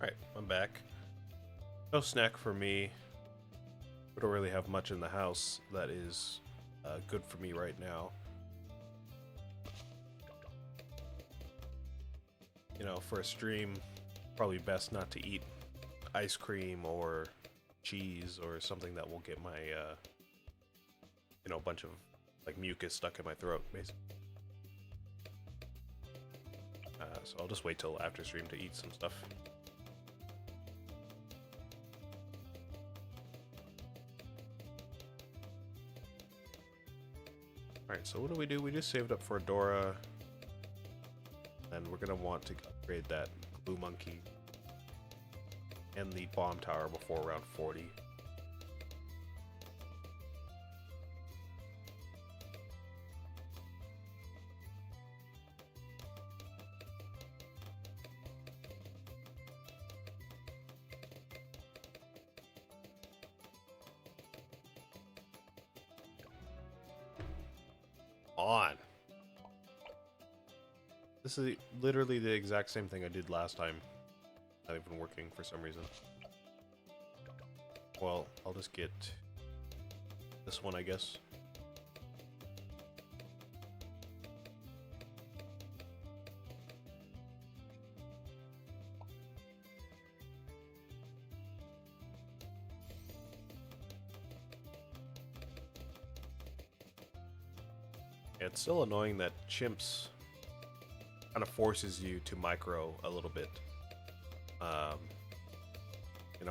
Alright, I'm back. No snack for me. We don't really have much in the house that is good for me right now. You know, for a stream, probably best not to eat ice cream or cheese or something that will get my, a bunch of like mucus stuck in my throat, basically. So I'll just wait till after stream to eat some stuff. Alright, so what do? We just saved up for Dora. And we're going to want to upgrade that Blue Monkey and the Bomb Tower before round 40. On. This is literally the exact same thing I did last time. Not even working for some reason. Well, I'll just get this one, I guess. It's still annoying that chimps kind of forces you to micro a little bit.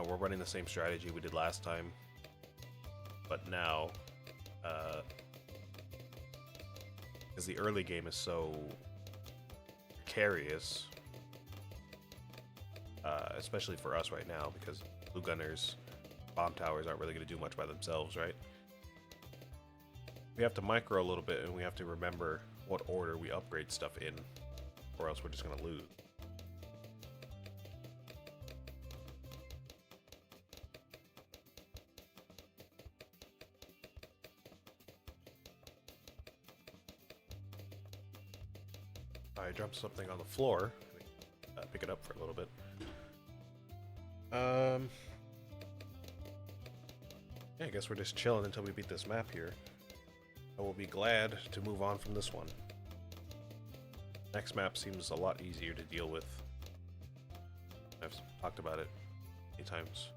We're running the same strategy we did last time, but now, because the early game is so precarious, especially for us right now, because blue gunners, bomb towers aren't really going to do much by themselves, right? We have to micro a little bit, and we have to remember what order we upgrade stuff in, or else we're just going to lose. I dropped something on the floor. Pick it up for a little bit. Yeah, I guess we're just chilling until we beat this map here. I will be glad to move on from this one. Next map seems a lot easier to deal with. I've talked about it many times.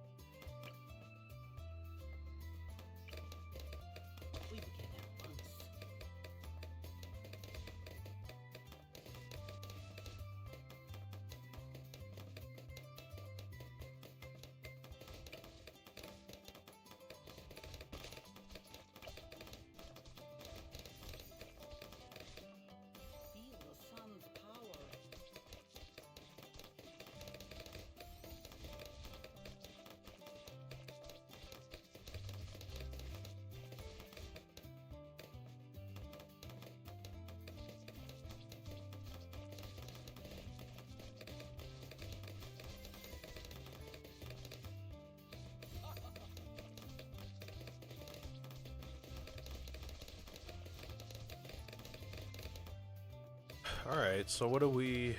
Alright, so what do we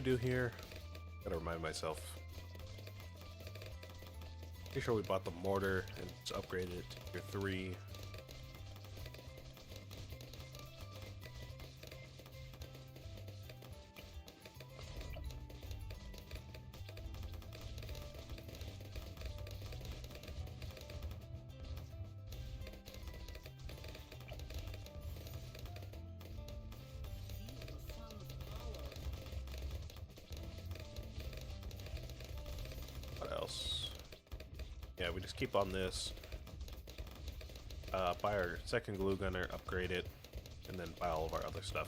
do here? Gotta remind myself. Pretty sure we bought the mortar and just upgraded it to tier 3. Yeah, we just keep on this. Buy our second glue gunner, upgrade it, and then buy all of our other stuff.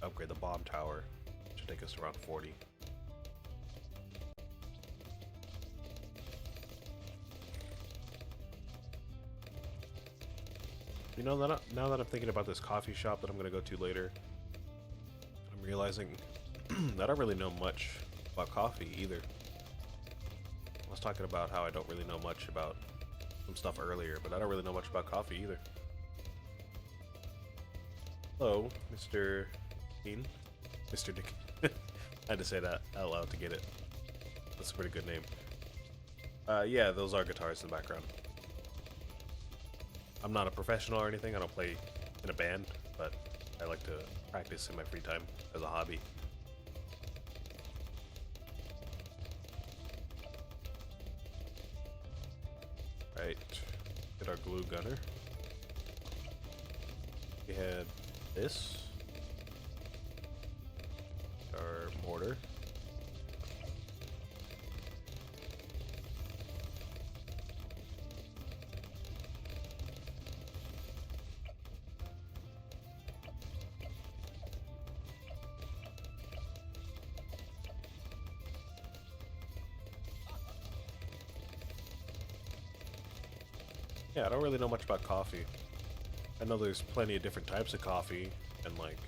Upgrade the bomb tower, which should take us to around 40. You know, now that I'm thinking about this coffee shop that I'm going to go to later, I'm realizing that I don't really know much about coffee either. I was talking about how I don't really know much about some stuff earlier, but I don't really know much about coffee either. Hello, Mr. Dean. Mr. Dick. I had to say that out loud to get it. That's a pretty good name. Yeah, those are guitars in the background. I'm not a professional or anything. I don't play in a band, but I like to practice in my free time as a hobby. Right, get our glue gunner. We had this, our mortar. Yeah, I don't really know much about coffee. I know there's plenty of different types of coffee, and like,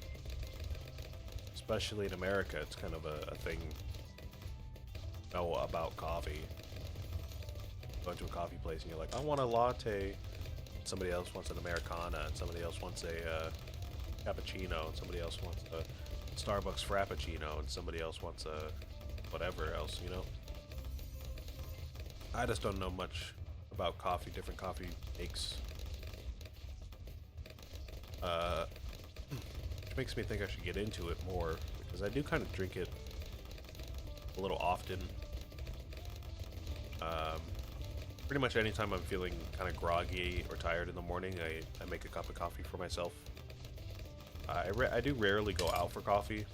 especially in America, it's kind of a thing to know about coffee. Go into a coffee place and you're like, I want a latte. Somebody else wants an Americana, and somebody else wants a cappuccino, and somebody else wants a Starbucks Frappuccino, and somebody else wants a whatever else, you know? I just don't know much about coffee, different coffee makes. Which makes me think I should get into it more, because I do kind of drink it a little often. Pretty much anytime I'm feeling kind of groggy or tired in the morning, I make a cup of coffee for myself. I do rarely go out for coffee,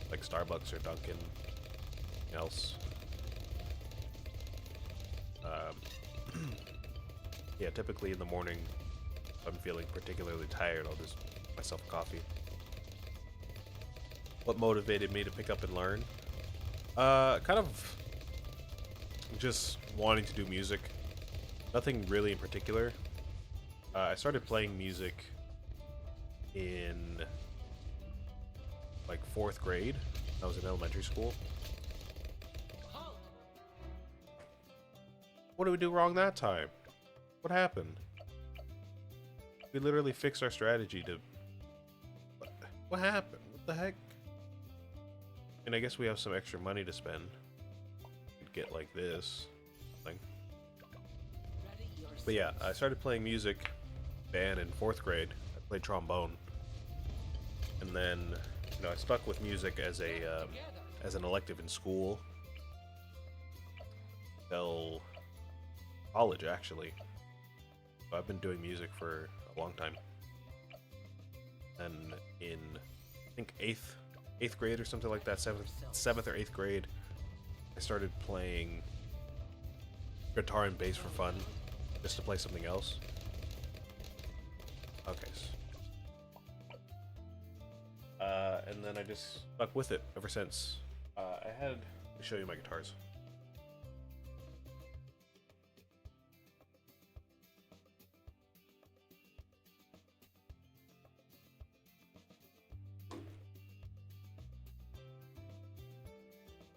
like Starbucks or Dunkin', else. Yeah, typically in the morning, if I'm feeling particularly tired, I'll just make myself a coffee. What motivated me to pick up and learn? Kind of just wanting to do music. Nothing really in particular. I started playing music in like 4th grade. I was in elementary school. What did we do wrong that time? What happened? We literally fixed our strategy to... What happened? What the heck? And I guess we have some extra money to spend. We'd get like this thing. But yeah, I started playing music band in 4th grade. I played trombone. And then, you know, I stuck with music as an elective in school. Till college, actually. So I've been doing music for a long time. And in, I think, 8th grade or something like that, 7th or 8th grade, I started playing guitar and bass for fun, just to play something else. Okay. And then I just stuck with it ever since. Let me show you my guitars.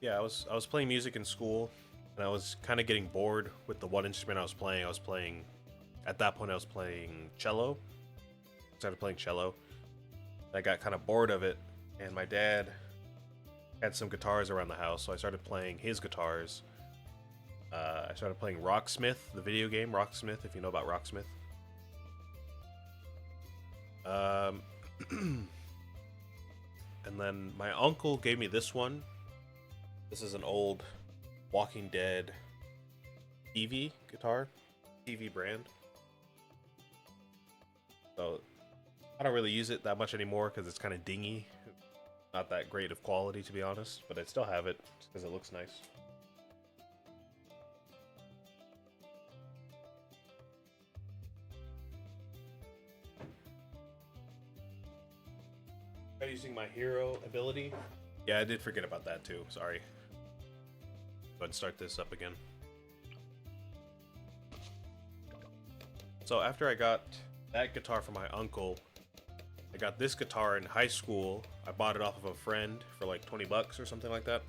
Yeah, I was playing music in school, and I was kind of getting bored with the one instrument I was playing. At that point I was playing cello. Started playing cello. I got kind of bored of it, and my dad had some guitars around the house, so I started playing his guitars. I started playing Rocksmith, the video game Rocksmith, if you know about Rocksmith. And then my uncle gave me this one. This is an old Walking Dead TV guitar, TV brand. So I don't really use it that much anymore because it's kind of dingy. Not that great of quality, to be honest, but I still have it because it looks nice. Am I using my hero ability? Yeah, I did forget about that too. Sorry. Go ahead and start this up again. So after I got that guitar from my uncle, I got this guitar in high school. I bought it off of a friend for like 20 bucks or something like that.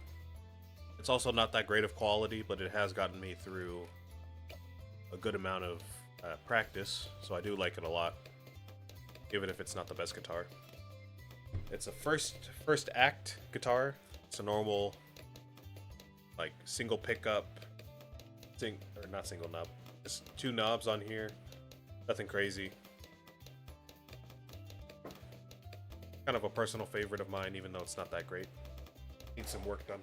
It's also not that great of quality, but it has gotten me through a good amount of practice, so I do like it a lot, even if it's not the best guitar. It's a first act guitar. It's a normal like single pickup, or not single knob, just 2 knobs on here. Nothing crazy. Kind of a personal favorite of mine, even though it's not that great. Needs some work done.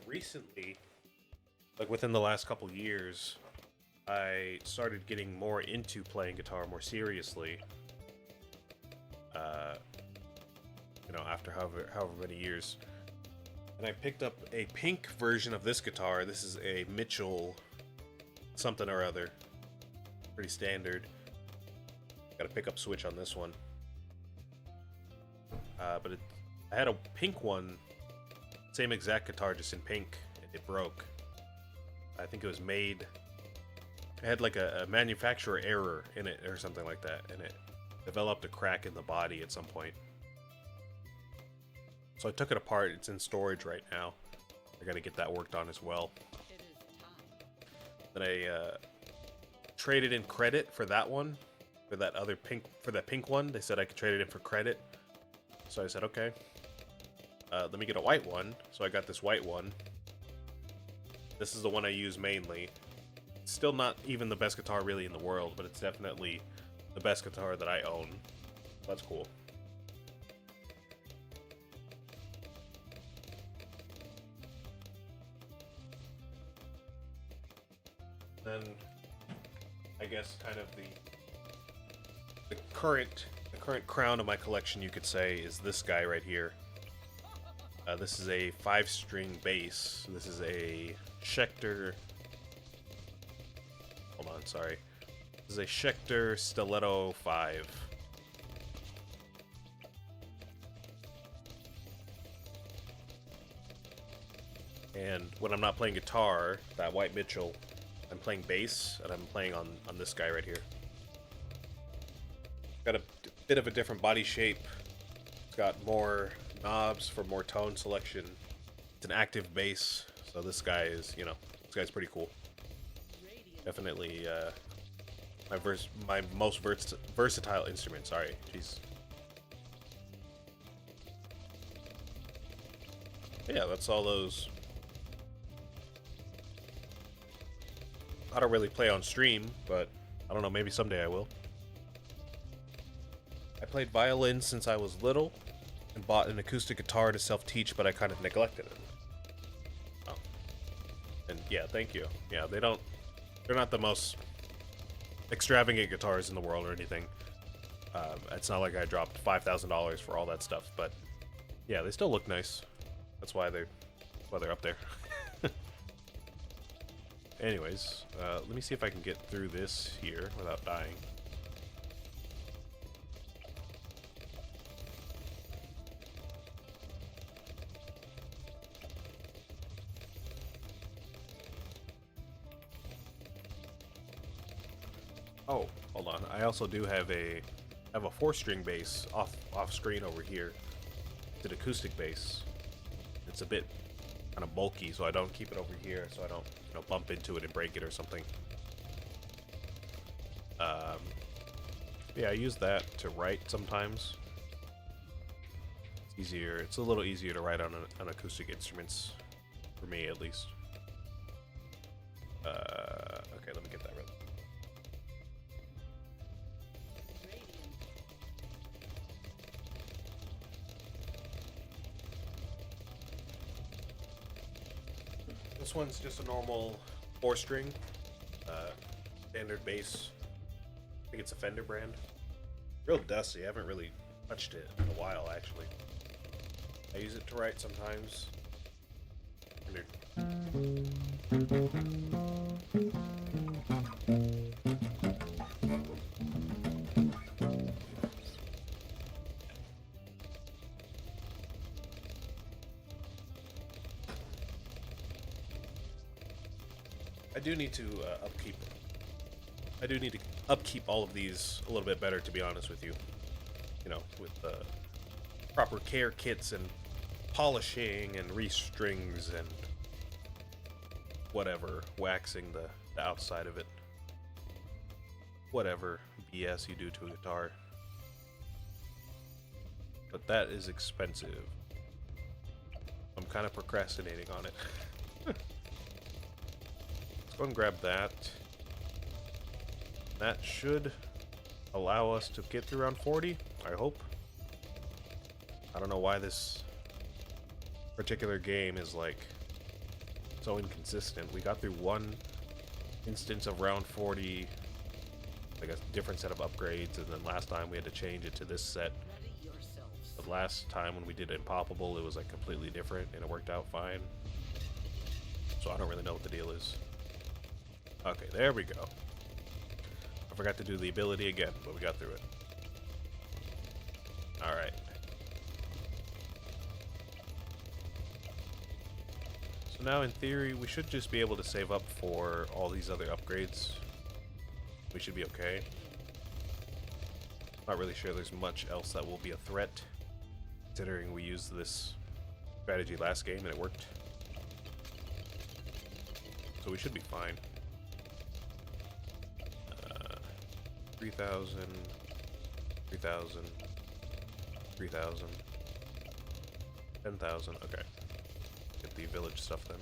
Recently, like within the last couple years, I started getting more into playing guitar more seriously. After however many years, and I picked up a pink version of this guitar. This is a Mitchell something or other, pretty standard. Got a pickup switch on this one, but I had a pink one, same exact guitar, just in pink. It broke. I think it was made. It had like a manufacturer error in it or something like that, and it developed a crack in the body at some point. So I took it apart. It's in storage right now. I gotta get that worked on as well. Then I traded in credit for that one, for that pink one. They said I could trade it in for credit. So I said, okay. Let me get a white one. So I got this white one. This is the one I use mainly. It's still not even the best guitar really in the world, but it's definitely the best guitar that I own. That's cool. Then I guess kind of the current crown of my collection, you could say, is this guy right here. This is a 5-string bass. This is a Schecter. Hold on, sorry. This is a Schecter Stiletto 5. And when I'm not playing guitar, that white Mitchell, I'm playing bass, and I'm playing on this guy right here. Got a bit of a different body shape. It's got more knobs for more tone selection. It's an active bass, so this guy is, this guy's pretty cool. Definitely my most versatile instrument. Sorry, jeez. Yeah, that's all those. I don't really play on stream, but I don't know, maybe someday I will. I played violin since I was little and bought an acoustic guitar to self-teach, but I kind of neglected it. Oh. And yeah, thank you. Yeah, they're not the most extravagant guitars in the world or anything. It's not like I dropped $5,000 for all that stuff, but yeah, they still look nice. That's why they're up there. Anyways, let me see if I can get through this here without dying. Oh, hold on. I also do have a 4-string bass off screen over here. It's an acoustic bass. It's a bit kind of bulky, so I don't keep it over here, so I don't bump into it and break it or something. Yeah, I use that to write sometimes. It's easier. It's a little easier to write on acoustic instruments, for me at least. Okay, let me get that ready. This one's just a normal 4-string, standard bass. I think it's a Fender brand. Real dusty. I haven't really touched it in a while, actually. I use it to write sometimes. I do need to upkeep. I do need to upkeep all of these a little bit better, to be honest with you. With proper care kits and polishing and restrings and whatever, waxing the outside of it. Whatever BS you do to a guitar. that is expensive. I'm kind of procrastinating on it. Let's go and grab that. That should allow us to get through round 40, I hope. I don't know why this particular game is like so inconsistent. We got through one instance of round 40, like a different set of upgrades, and then last time we had to change it to this set. But last time when we did Impoppable, it was like completely different and it worked out fine. So I don't really know what the deal is. Okay, there we go. I forgot to do the ability again, but we got through it. Alright. So now in theory, we should just be able to save up for all these other upgrades. We should be okay. Not really sure there's much else that will be a threat, considering we used this strategy last game and it worked. So we should be fine. 3,000, 3,000, 3,000, 10,000, okay. Get the village stuff then.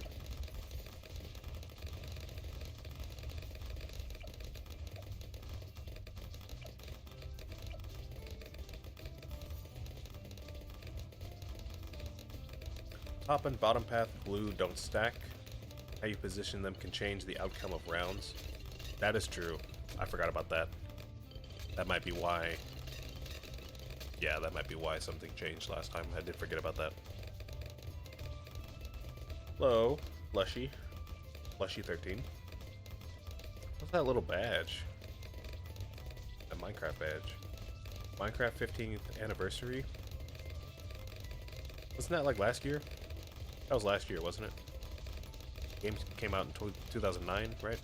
Top and bottom path glue don't stack. How you position them can change the outcome of rounds. That is true. I forgot about that. That might be why. Yeah, that might be why something changed last time. I did forget about that. Hello, Lushy. Lushy 13. What's that little badge? That Minecraft badge. Minecraft 15th anniversary? Wasn't that like last year? That was last year, wasn't it? Game came out in 2009, right?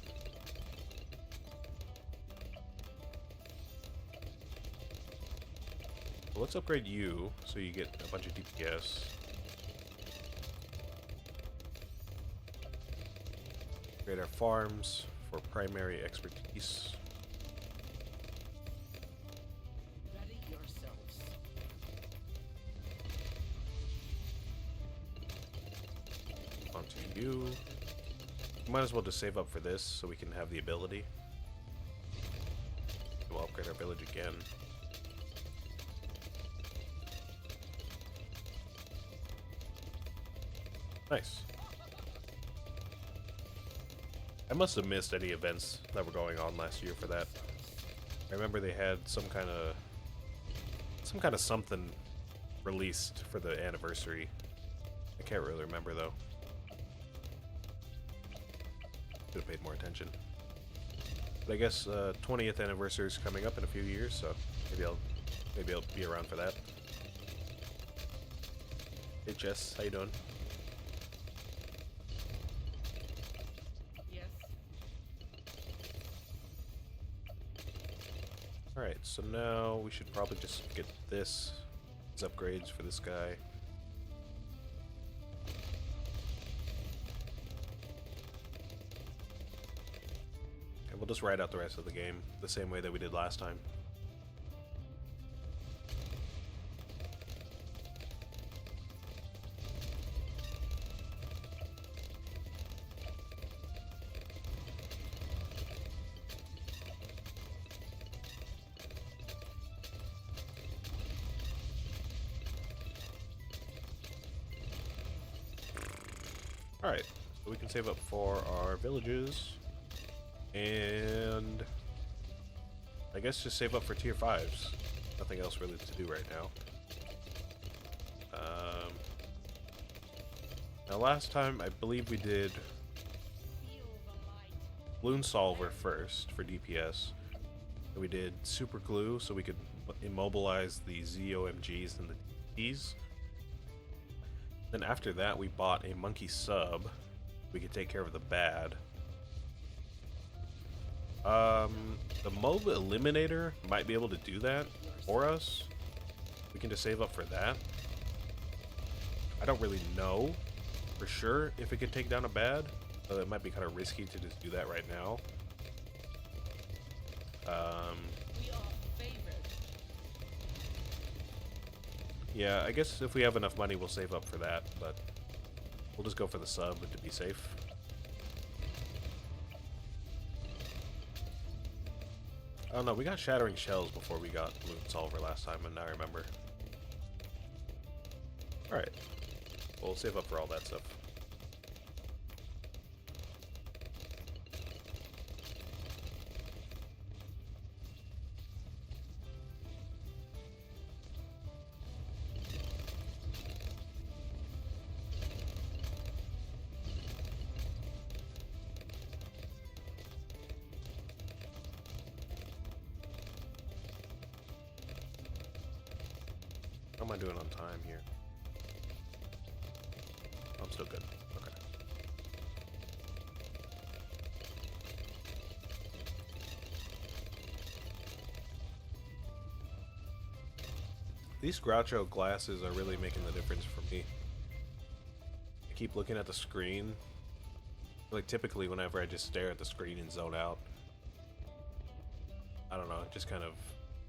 Well, let's upgrade you so you get a bunch of DPS. Upgrade our farms for primary expertise. Ready yourselves. Onto you. Might as well just save up for this so we can have the ability. We'll upgrade our village again. Nice. I must have missed any events that were going on last year for that. I remember they had some kind of something released for the anniversary. I can't really remember though. Should have paid more attention. But I guess 20th anniversary is coming up in a few years, so maybe I'll be around for that. Hey Jess, how you doing? Yes. Alright, so now we should probably just get these upgrades for this guy. And we'll just ride out the rest of the game the same way that we did last time. Alright, so we can save up for our villages, and I guess just save up for tier 5s. Nothing else really to do right now. Now last time, I believe we did Bloon Solver first for DPS. And we did Super Glue so we could immobilize the ZOMGs and the Ts. Then after that, we bought a monkey sub. We could take care of the bad. The mob eliminator might be able to do that for us. We can just save up for that. I don't really know for sure if it could take down a bad, so it might be kind of risky to just do that right now. We are favored. Yeah, I guess if we have enough money, we'll save up for that, but we'll just go for the sub to be safe. Oh no, we got Shattering Shells before we got Bloon Solver last time, and I remember. Alright. We'll save up for all that stuff. How am I doing on time here? I'm still good. Okay. These Groucho glasses are really making the difference for me. I keep looking at the screen. Like typically whenever I just stare at the screen and zone out, I don't know, just kind of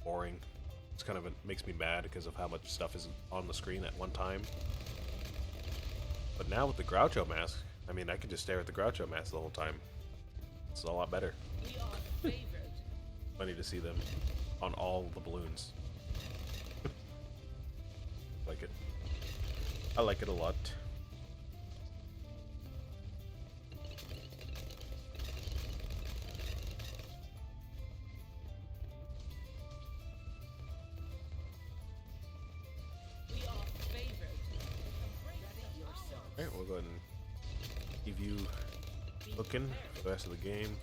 boring. It's kind of, it makes me mad because of how much stuff is on the screen at one time. But now with the Groucho mask, I mean, I can just stare at the Groucho mask the whole time. It's a lot better. We are favored. Funny to see them on all the balloons. Like it. I like it a lot. We are favored. Ready yourself. Alright, we'll go ahead and keep you looking for the rest of the game.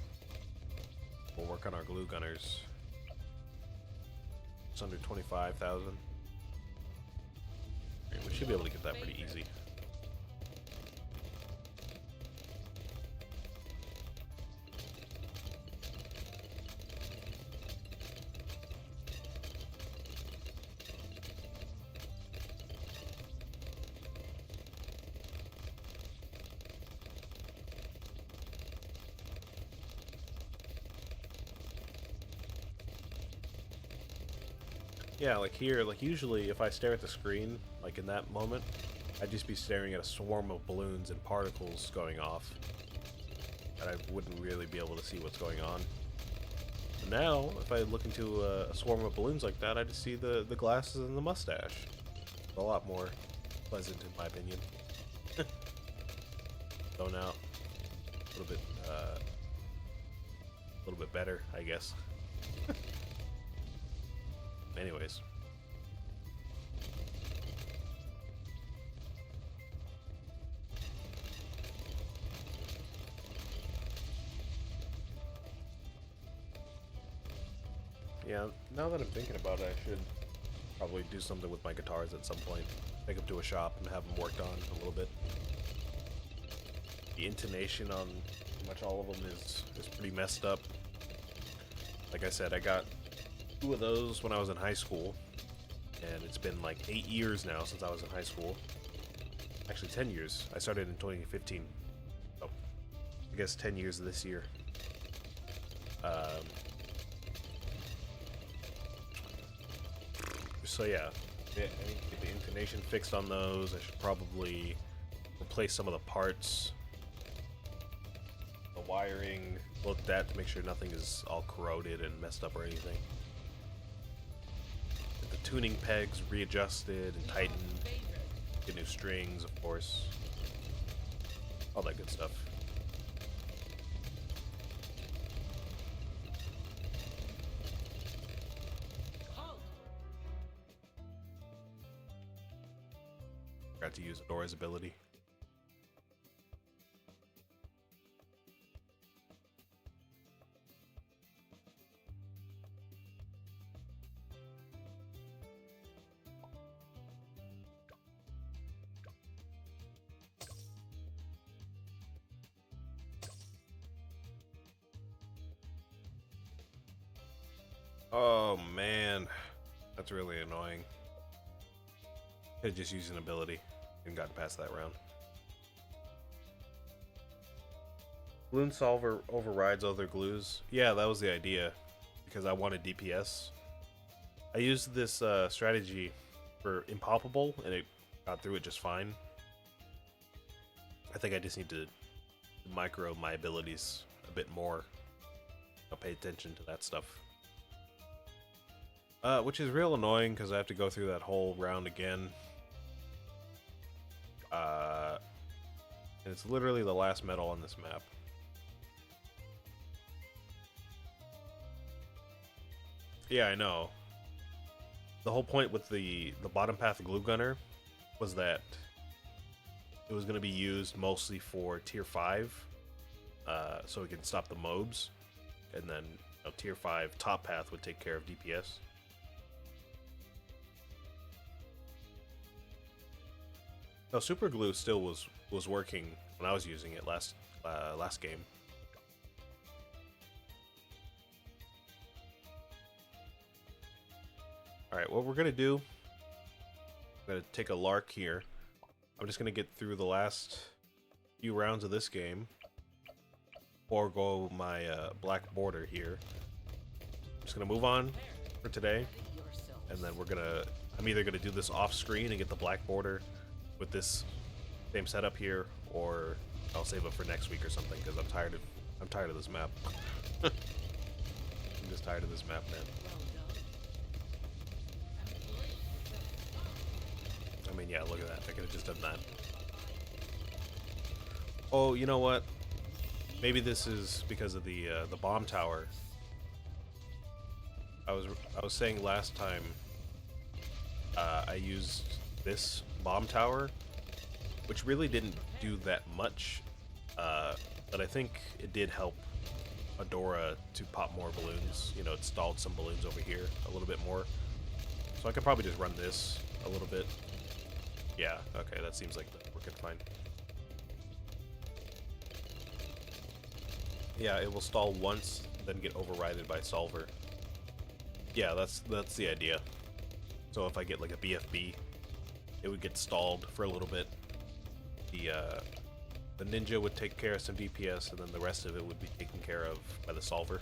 We'll work on our glue gunners. It's under 25,000. We should be able to get that pretty easy. Yeah, like here, like usually if I stare at the screen, like in that moment, I'd just be staring at a swarm of balloons and particles going off. And I wouldn't really be able to see what's going on. But now, if I look into a swarm of balloons like that, I just see the glasses and the mustache. It's a lot more pleasant in my opinion. Zone out. A little bit better, I guess. Anyways. Yeah, now that I'm thinking about it, I should probably do something with my guitars at some point. Take them to a shop and have them worked on a little bit. The intonation on pretty much all of them is pretty messed up. Like I said, I got 2 of those when I was in high school, and it's been like 8 years now since I was in high school. Actually 10 years. I started in 2015, so I guess 10 years this year. So yeah, I need to get the intonation fixed on those. I should probably replace some of the parts, the wiring, looked at to make sure nothing is all corroded and messed up or anything. Tuning pegs readjusted and tightened, get new strings, of course, all that good stuff. Halt. Got to use Adora's ability. Oh man, that's really annoying. Could just use an ability and gotten past that round. Bloon Solver overrides other glues. Yeah, that was the idea, because I wanted DPS. I used this strategy for impalpable, and it got through it just fine. I think I just need to micro my abilities a bit more. I'll pay attention to that stuff. Which is real annoying because I have to go through that whole round again. And it's literally the last medal on this map. Yeah, I know. The whole point with the bottom path glue gunner was that it was going to be used mostly for tier 5, so we can stop the mobs, and then tier 5 top path would take care of DPS. No, super glue still was working when I was using it last game. Alright, what we're gonna do, I'm gonna take a lark here. I'm just gonna get through the last few rounds of this game, forego my black border here. I'm just gonna move on for today, and then I'm either gonna do this off screen and get the black border with this same setup here, or I'll save it for next week or something, because I'm tired of this map. I'm just tired of this map, man. I mean, yeah, look at that. I could have just done that. Oh, you know what? Maybe this is because of the bomb tower. I was saying last time I used this bomb tower, which really didn't do that much, but I think it did help Adora to pop more balloons. You know, it stalled some balloons over here a little bit more. So I could probably just run this a little bit. Yeah, okay, that seems like we're good, fine. Yeah, it will stall once, then get overridden by Solver. Yeah, that's the idea. So if I get like a BFB, it would get stalled for a little bit. The ninja would take care of some DPS, and then the rest of it would be taken care of by the Solver.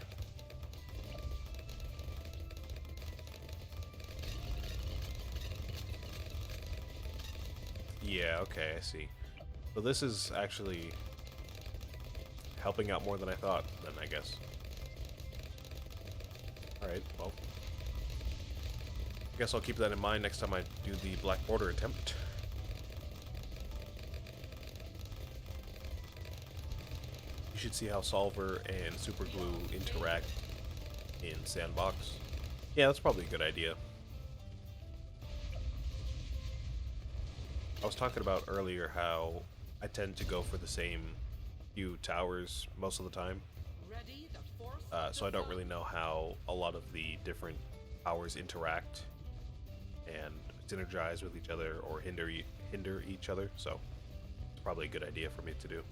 Yeah, okay, I see. So this is actually helping out more than I thought, then, I guess. Alright, well. I guess I'll keep that in mind next time I do the black border attempt. You should see how Solver and Super Glue interact in Sandbox. Yeah, that's probably a good idea. I was talking about earlier how I tend to go for the same few towers most of the time. So I don't really know how a lot of the different towers interact and synergize with each other or hinder each other, so it's probably a good idea for me to do.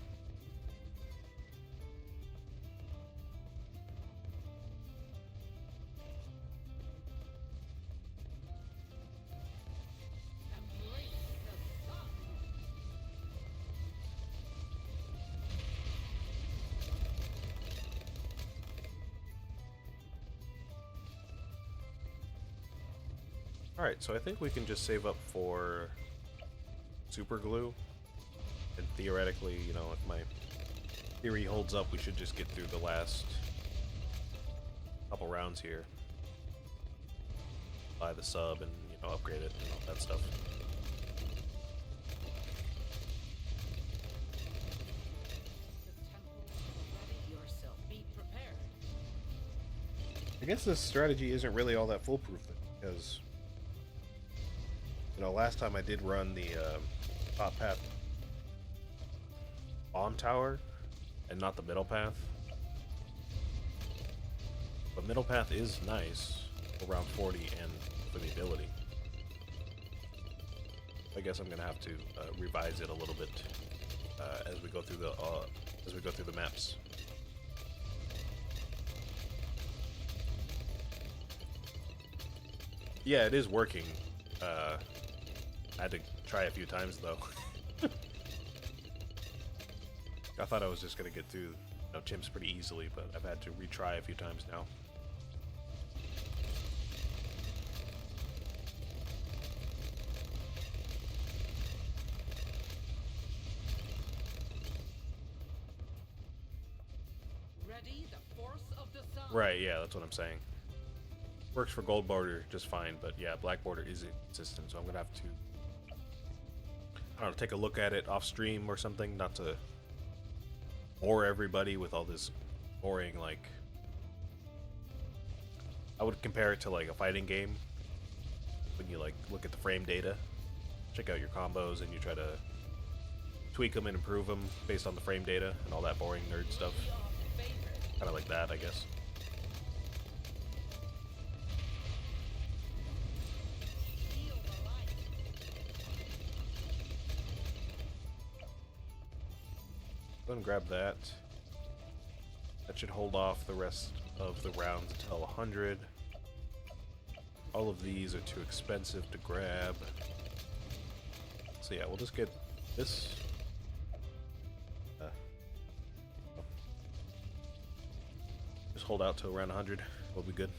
Alright, so I think we can just save up for super glue, and theoretically, you know, if my theory holds up, we should just get through the last couple rounds here. Buy the sub and, you know, upgrade it and all that stuff. I guess this strategy isn't really all that foolproof, because you know, last time I did run the top path bomb tower and not the middle path. But middle path is nice for round 40 and for the ability. I guess I'm gonna have to revise it a little bit as we go through the maps. Yeah, it is working. I had to try a few times though. I thought I was just gonna get through chimps pretty easily, but I've had to retry a few times now. Right, yeah, that's what I'm saying. Works for gold border just fine, but yeah, black border is inconsistent, so I'm gonna have to, I don't know, take a look at it off stream or something, not to bore everybody with all this boring, like, I would compare it to like a fighting game when you like look at the frame data, check out your combos, and you try to tweak them and improve them based on the frame data and all that boring nerd stuff. We are favored. Kind of like that, I guess. Feel the light. Go and grab that. That should hold off the rest of the rounds until 100. All of these are too expensive to grab. So yeah, we'll just get this. Just hold out till around 100. We'll be good.